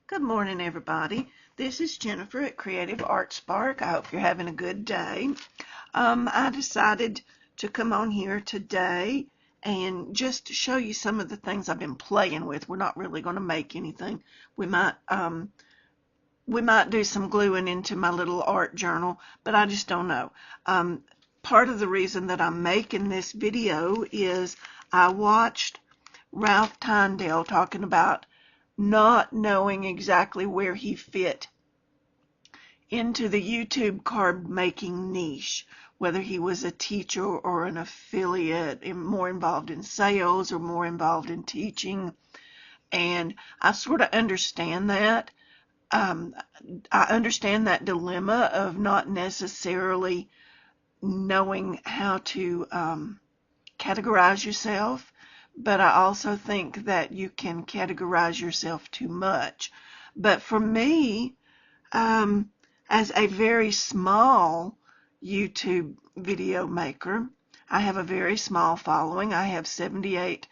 Good morning, everybody. This is Jennifer at Creative Art Spark. I hope you're having a good day. I decided to come on here today and just show you some of the things I've been playing with. We're not really going to make anything. We might do some gluing into my little art journal, but I just don't know. Part of the reason that I'm making this video is I watched Ralph Tyndale talking about not knowing exactly where he fit into the YouTube card making niche, whether he was a teacher or an affiliate, more involved in sales or more involved in teaching. And I sort of understand that. I understand that dilemma of not necessarily knowing how to categorize yourself, but I also think that you can categorize yourself too much. But for me, as a very small YouTube video maker, I have a very small following. I have 78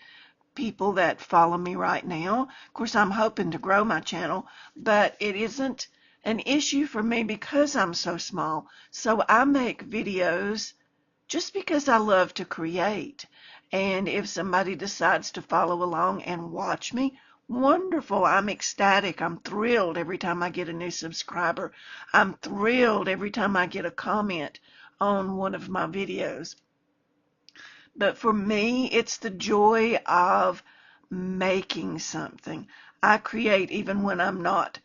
people that follow me right now. Of course, I'm hoping to grow my channel, but it isn't an issue for me because I'm so small. So I make videos just because I love to create. And if somebody decides to follow along and watch me, wonderful. I'm ecstatic. I'm thrilled every time I get a new subscriber. I'm thrilled every time I get a comment on one of my videos. But for me, it's the joy of making something. I create even when I'm not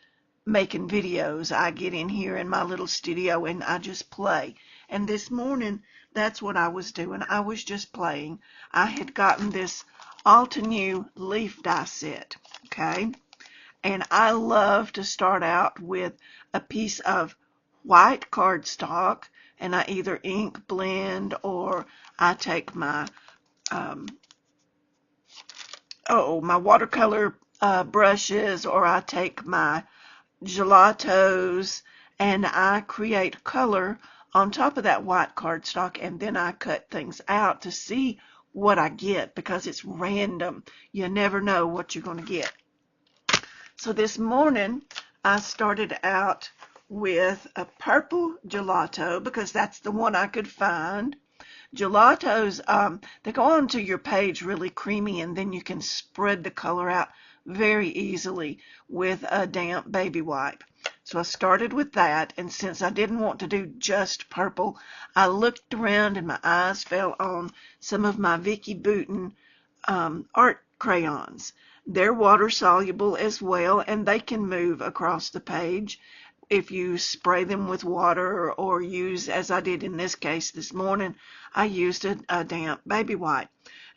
making videos. I get in here in my little studio and I just play. And this morning, that's what I was doing. I was just playing. I had gotten this Altenew Leaf Die Set, okay? And I love to start out with a piece of white cardstock, and I either ink blend or I take my my watercolor brushes, or I take my Gelatos and I create color on top of that white cardstock, and then I cut things out to see what I get because it's random. You never know what you're going to get. So this morning I started out with a purple Gelato because that's the one I could find. Gelatos, they go onto your page really creamy, and then you can spread the color out very easily with a damp baby wipe. So I started with that, and since I didn't want to do just purple, I looked around and my eyes fell on some of my Vicki Boutin art crayons. They're water soluble as well, and they can move across the page if you spray them with water or use, as I did in this case this morning, I used a damp baby wipe.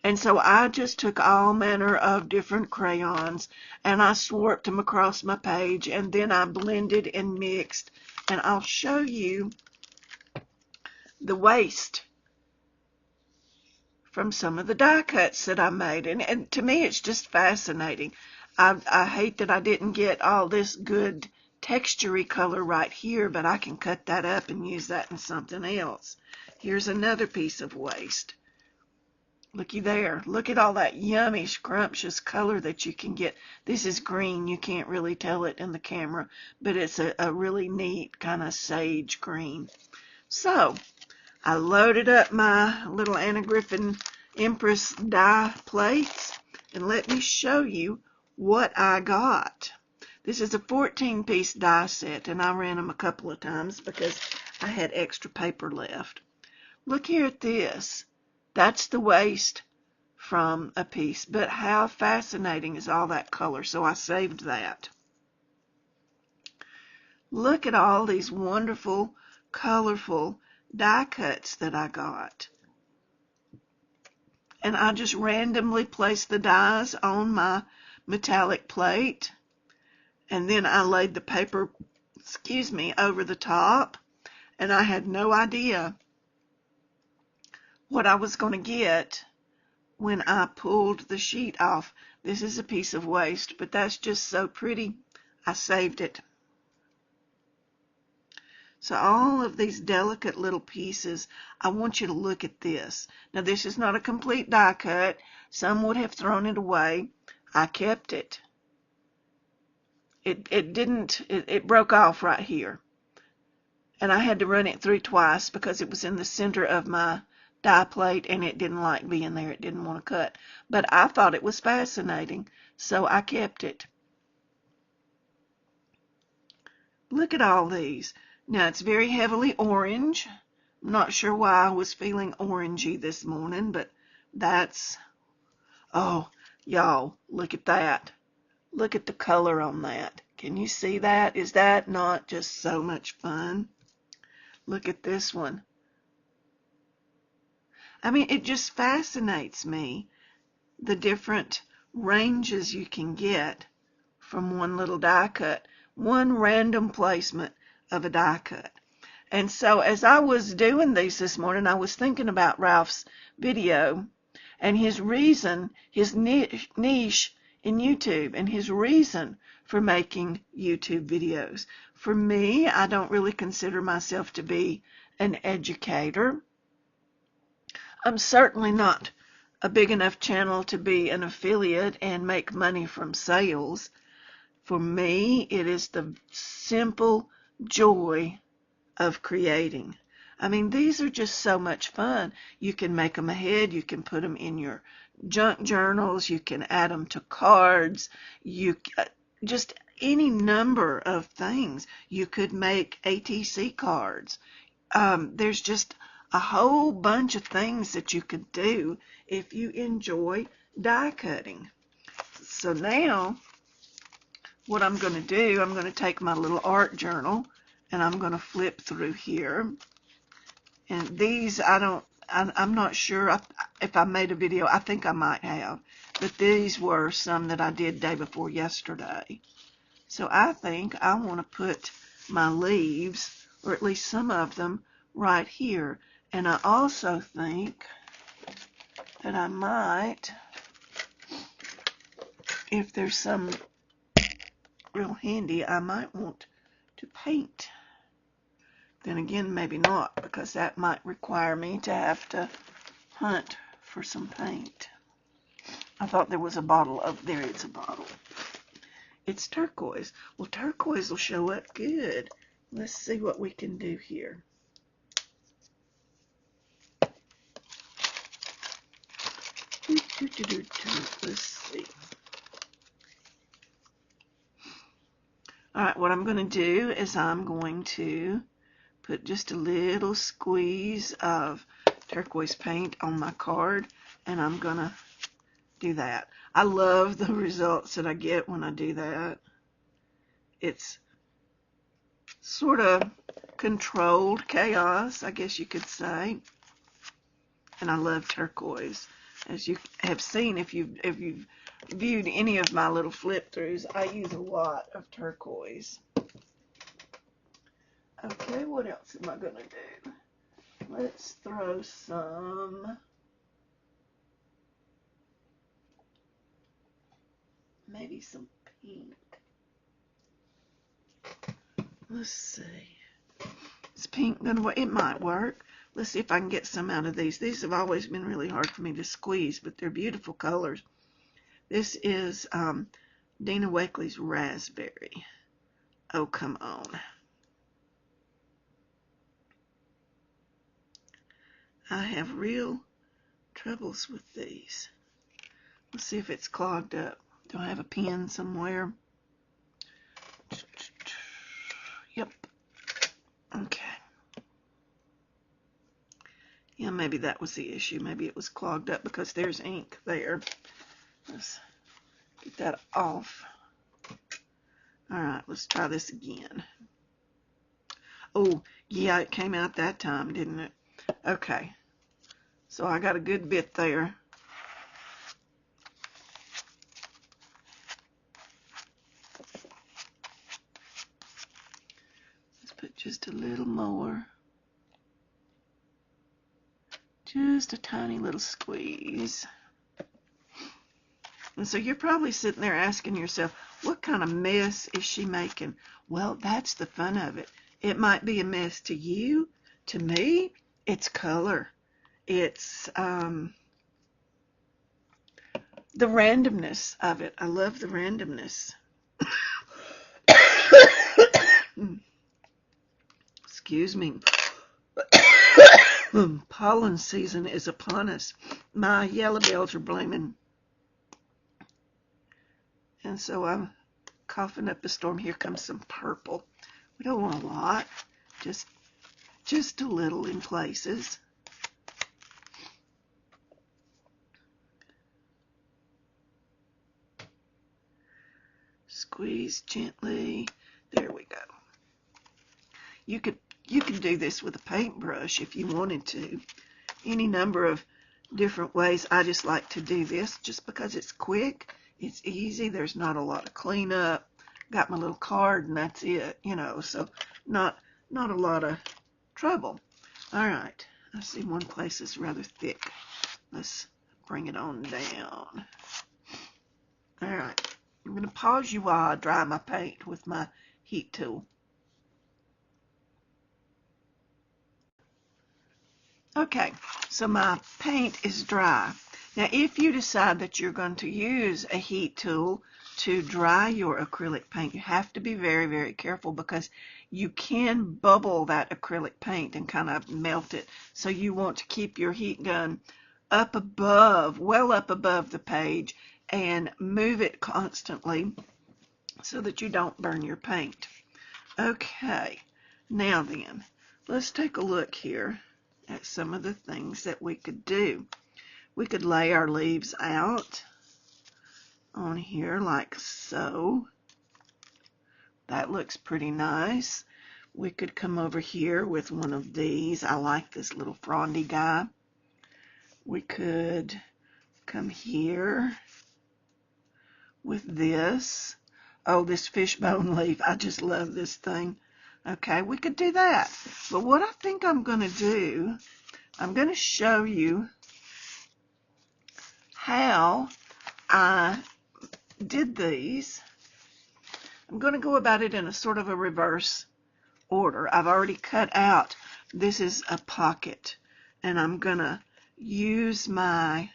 And so I just took all manner of different crayons and I swarped them across my page, and then I blended and mixed, and I'll show you the waste from some of the die cuts that I made. And to me it's just fascinating. I hate that I didn't get all this good textury color right here, but I can cut that up and use that in something else. Here's another piece of waste. Looky there. Look at all that yummy, scrumptious color that you can get. This is green. You can't really tell it in the camera, but it's a really neat kind of sage green. So I loaded up my little Anna Griffin Empress die plates, and let me show you what I got. This is a 14-piece die set, and I ran them a couple of times because I had extra paper left. Look here at this. That's the waste from a piece, but how fascinating is all that color? So I saved that. Look at all these wonderful, colorful die cuts that I got. And I just randomly placed the dies on my metallic plate, and then I laid the paper, over the top, and I had no idea what I was going to get when I pulled the sheet off. This is a piece of waste, but that's just so pretty. I saved it. So all of these delicate little pieces, I want you to look at this. Now this is not a complete die cut. Some would have thrown it away. I kept it. it broke off right here. And I had to run it through twice because it was in the center of my die plate and it didn't like being there. It didn't want to cut. But I thought it was fascinating, so I kept it. Look at all these. Now it's very heavily orange. I'm not sure why I was feeling orangey this morning, but that's, oh, y'all, look at that. Look at the color on that. Can you see that? Is that not just so much fun? Look at this one. I mean, it just fascinates me, the different ranges you can get from one little die cut, one random placement of a die cut. And so as I was doing these this morning, I was thinking about Ralph's video and his reason, his niche in YouTube, and his reason for making YouTube videos. For me, I don't really consider myself to be an educator. I'm certainly not a big enough channel to be an affiliate and make money from sales. For me, it is the simple joy of creating. I mean, these are just so much fun. You can make them ahead. You can put them in your junk journals. You can add them to cards. Just any number of things. You could make ATC cards. There's just a whole bunch of things that you could do if you enjoy die cutting. So now, what I'm going to do, I'm going to take my little art journal and I'm going to flip through here. And these, I'm not sure if I made a video. I think I might have. But these were some that I did day before yesterday. So I think I want to put my leaves, or at least some of them, right here. And I also think that I might, if there's some real handy, I might want to paint. Then again, maybe not, because that might require me to have to hunt for some paint. I thought there was a bottle of, there is a bottle. It's turquoise. Well, turquoise will show up good. Let's see what we can do here. Let's see. Alright, what I'm going to do is I'm going to put just a little squeeze of turquoise paint on my card, and I'm going to do that. I love the results that I get when I do that. It's sort of controlled chaos, I guess you could say. And I love turquoise. As you have seen, if you've viewed any of my little flip throughs, I use a lot of turquoise. Okay, what else am I going to do? Let's throw some, maybe some pink. Let's see. Is pink going to work? It might work. Let's see if I can get some out of these. These have always been really hard for me to squeeze, but they're beautiful colors. This is Dina Wakley's Raspberry. Oh, come on. I have real troubles with these. Let's see if it's clogged up. Do I have a pen somewhere? Yep. Okay. Yeah, maybe that was the issue. Maybe it was clogged up because there's ink there. Let's get that off. Alright, let's try this again. Oh, yeah, it came out that time, didn't it? Okay. So I got a good bit there. Let's put just a little more. Just a tiny little squeeze. And so you're probably sitting there asking yourself, what kind of mess is she making? Well, that's the fun of it. It might be a mess to you. To me, it's color. It's the randomness of it. I love the randomness. Excuse me. Pollen season is upon us. My yellow bells are blooming. And so I'm coughing up a storm. Here comes some purple. We don't want a lot, just a little in places. Squeeze gently. There we go. You could do this with a paintbrush if you wanted to. Any number of different ways. I just like to do this just because it's quick, it's easy, there's not a lot of cleanup. Got my little card and that's it, you know, so not a lot of trouble. All right, I see one place is rather thick. Let's bring it on down. All right, I'm going to pause you while I dry my paint with my heat tool. Okay, so my paint is dry. Now, if you decide that you're going to use a heat tool to dry your acrylic paint, you have to be very, very careful because you can bubble that acrylic paint and kind of melt it. So you want to keep your heat gun up above, well up above the page, and move it constantly so that you don't burn your paint. Okay, now then, let's take a look here at some of the things that we could do. We could lay our leaves out on here like so. That looks pretty nice. We could come over here with one of these. I like this little frondy guy. We could come here with this. Oh, this fishbone leaf. I just love this thing. Okay, we could do that. But what I think I'm going to do, I'm going to show you how I did these. I'm going to go about it in a sort of a reverse order. I've already cut out, this is a pocket, and I'm going to use my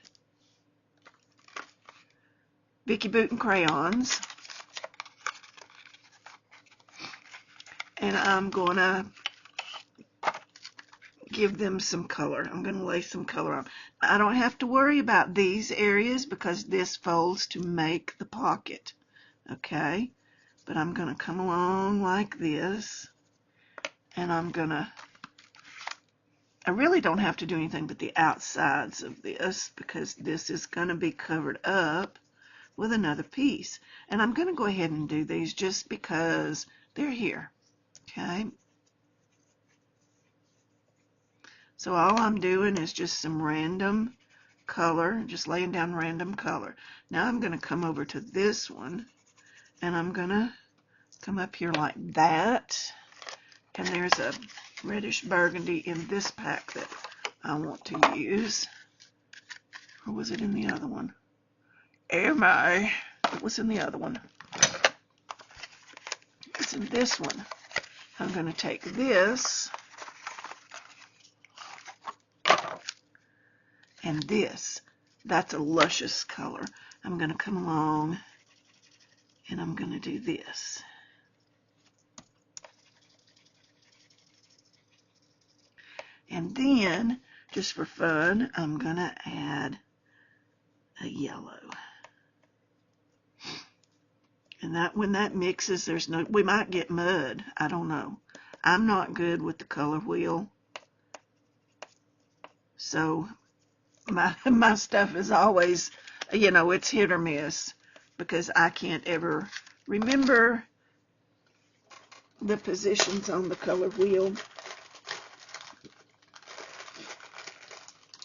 Vicki Boutin crayons, and I'm going to give them some color. I'm going to lay some color on. I don't have to worry about these areas because this folds to make the pocket. Okay, but I'm going to come along like this, and I really don't have to do anything but the outsides of this because this is going to be covered up with another piece. And I'm going to go ahead and do these just because they're here. Okay. So all I'm doing is just some random color, just laying down random color. Now I'm going to come over to this one, and I'm going to come up here like that. And there's a reddish burgundy in this pack that I want to use. Or was it in the other one? Am I? It was in the other one. It's in this one. I'm going to take this and this. That's a luscious color. I'm going to come along and I'm going to do this. And then, just for fun, I'm going to add a yellow. And that when that mixes, we might get mud. I don't know. I'm not good with the color wheel. So my stuff is always, you know, it's hit or miss because I can't ever remember the positions on the color wheel.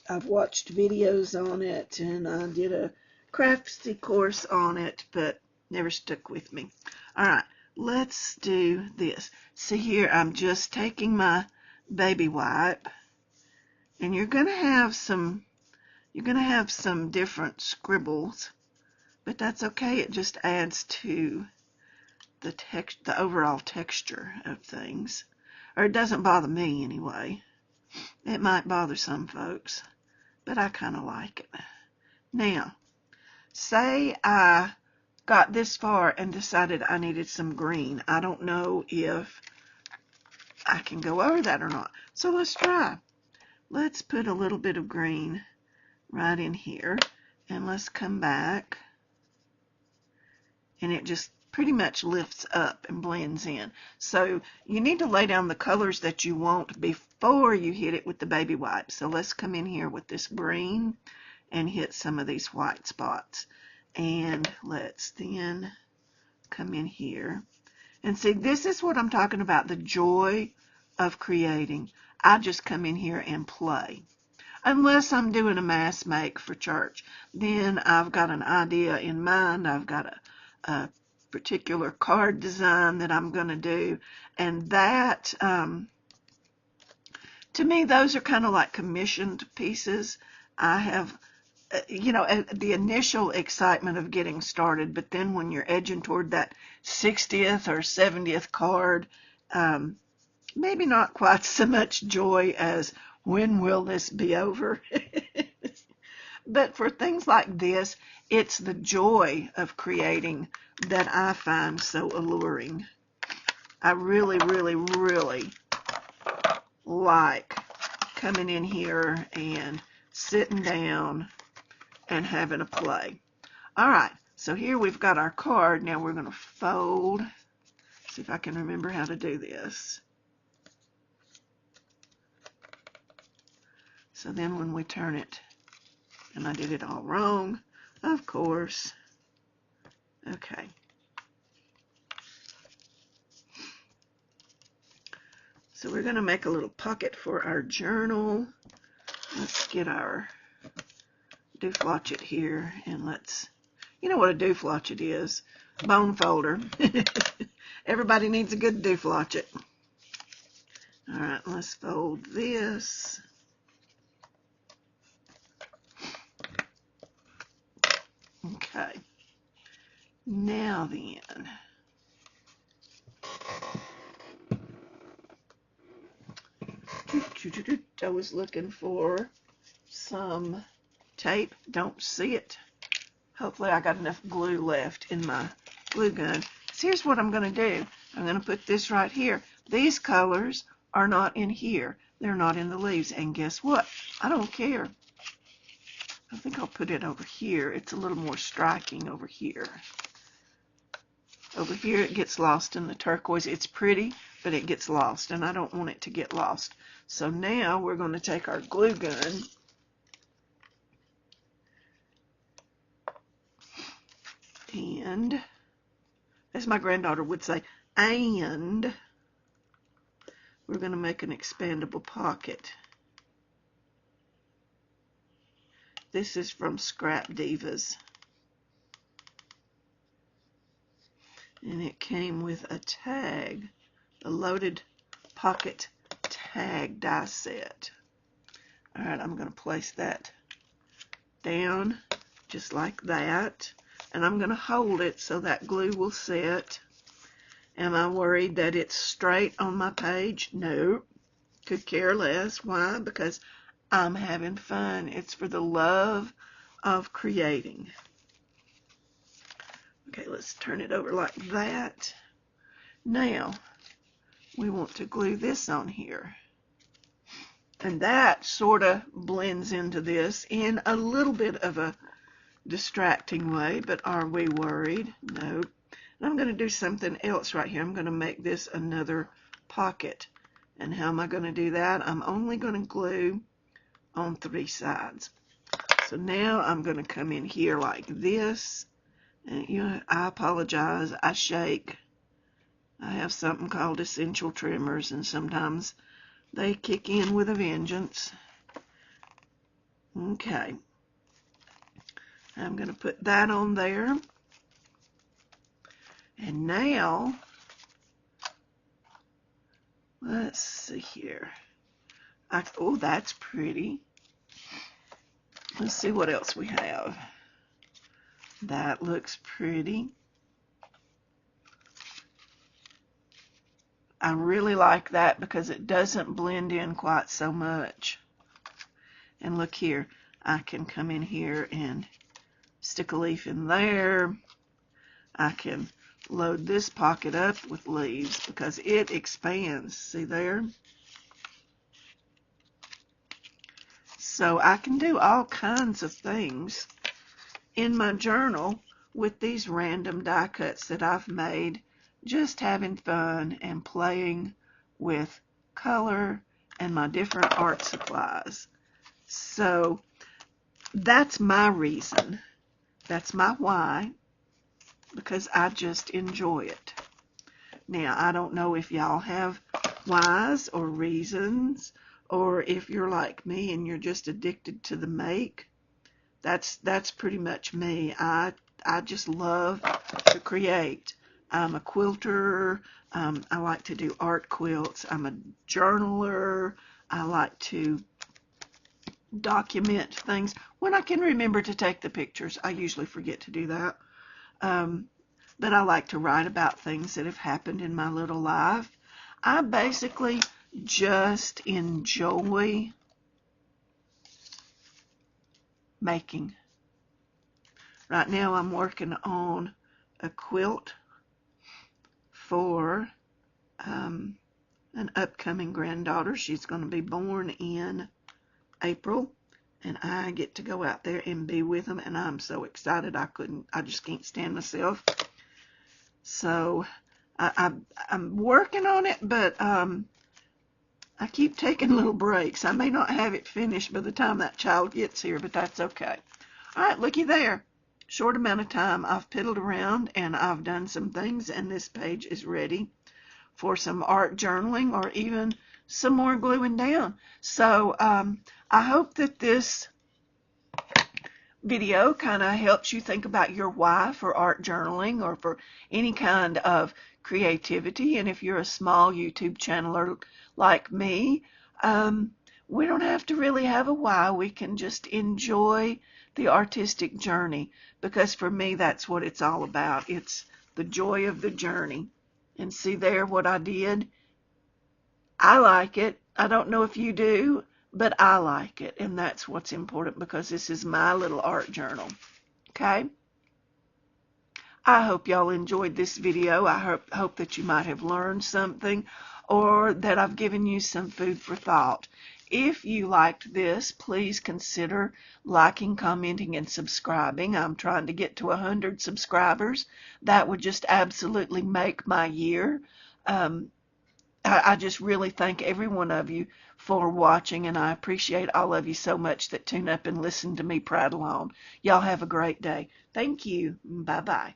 I've watched videos on it and I did a craftsy course on it, but never stuck with me. All right, let's do this. See here, I'm just taking my baby wipe, and you're gonna have some different scribbles, but that's okay. It just adds to the overall texture of things, or it doesn't bother me anyway. It might bother some folks, but I kind of like it. Now, say I got this far and decided I needed some green. I don't know if I can go over that or not. So let's try. Let's put a little bit of green right in here, and let's come back, and it just pretty much lifts up and blends in. So you need to lay down the colors that you want before you hit it with the baby wipes. So let's come in here with this green and hit some of these white spots. And let's then come in here and see, this is what I'm talking about, the joy of creating. I just come in here and play. Unless I'm doing a mass make for church, then I've got an idea in mind. I've got a particular card design that I'm going to do, and that, to me, those are kind of like commissioned pieces. I have, the initial excitement of getting started, but then when you're edging toward that 60th or 70th card, maybe not quite so much joy as when will this be over? But for things like this, it's the joy of creating that I find so alluring. I really, really, really like coming in here and sitting down and having a play. All right, so here we've got our card. Now we're going to fold. See if I can remember how to do this. So then when we turn it, and I did it all wrong, of course. Okay. So we're going to make a little pocket for our journal. Let's get our dooflotchet here, and let's, you know what a dooflotchet is? Bone folder. Everybody needs a good dooflotchet. All right, let's fold this. Okay, now then, I was looking for some tape, don't see it. Hopefully I got enough glue left in my glue gun. So here's what I'm going to do. I'm going to put this right here. These colors are not in here. They're not in the leaves, and guess what? I don't care. I think I'll put it over here. It's a little more striking over here. Over here it gets lost in the turquoise. It's pretty, but it gets lost, and I don't want it to get lost. So now we're going to take our glue gun and, as my granddaughter would say, and we're going to make an expandable pocket. This is from Scrap Divas. And it came with a tag, a loaded pocket tag die set. All right, I'm going to place that down just like that. And I'm going to hold it so that glue will set. Am I worried that it's straight on my page? No. Could care less. Why? Because I'm having fun. It's for the love of creating. Okay, let's turn it over like that. Now, we want to glue this on here. And that sort of blends into this in a little bit of a distracting way, but are we worried? No. And I'm going to do something else right here. I'm going to make this another pocket. And how am I going to do that? I'm only going to glue on 3 sides. So now I'm going to come in here like this. And I apologize. I shake. I have something called essential tremors, and sometimes they kick in with a vengeance. Okay. I'm going to put that on there. And now, let's see here. Oh, that's pretty. Let's see what else we have. That looks pretty. I really like that because it doesn't blend in quite so much. And look here, I can come in here and stick a leaf in there. I can load this pocket up with leaves because it expands. See there? So I can do all kinds of things in my journal with these random die cuts that I've made, just having fun and playing with color and my different art supplies. So that's my reason. That's my why, because I just enjoy it. Now, I don't know if y'all have whys or reasons, or if you're like me and you're just addicted to the make. That's pretty much me. I just love to create. I'm a quilter. I like to do art quilts. I'm a journaler. I like to document things when I can remember to take the pictures. I usually forget to do that. But I like to write about things that have happened in my little life. I basically just enjoy making. Right now I'm working on a quilt for an upcoming granddaughter. She's going to be born in April, and I get to go out there and be with them, and I'm so excited I just can't stand myself. So I'm working on it, but I keep taking little breaks. I may not have it finished by the time that child gets here, but that's okay. All right, looky there. Short amount of time. I've piddled around and I've done some things, and this page is ready for some art journaling or even some more gluing down. So I hope that this video kind of helps you think about your why for art journaling or for any kind of creativity. And if you're a small YouTube channeler like me, we don't have to really have a why. We can just enjoy the artistic journey, because for me that's what it's all about. It's the joy of the journey. And see there what I did? I like it. I don't know if you do, but I like it, and that's what's important, because this is my little art journal. Okay? I hope y'all enjoyed this video. I hope that you might have learned something, or that I've given you some food for thought. If you liked this, please consider liking, commenting, and subscribing. I'm trying to get to 100 subscribers. That would just absolutely make my year. I just really thank every one of you for watching, and I appreciate all of you so much that tune up and listen to me prattle on. Y'all have a great day. Thank you. Bye-bye.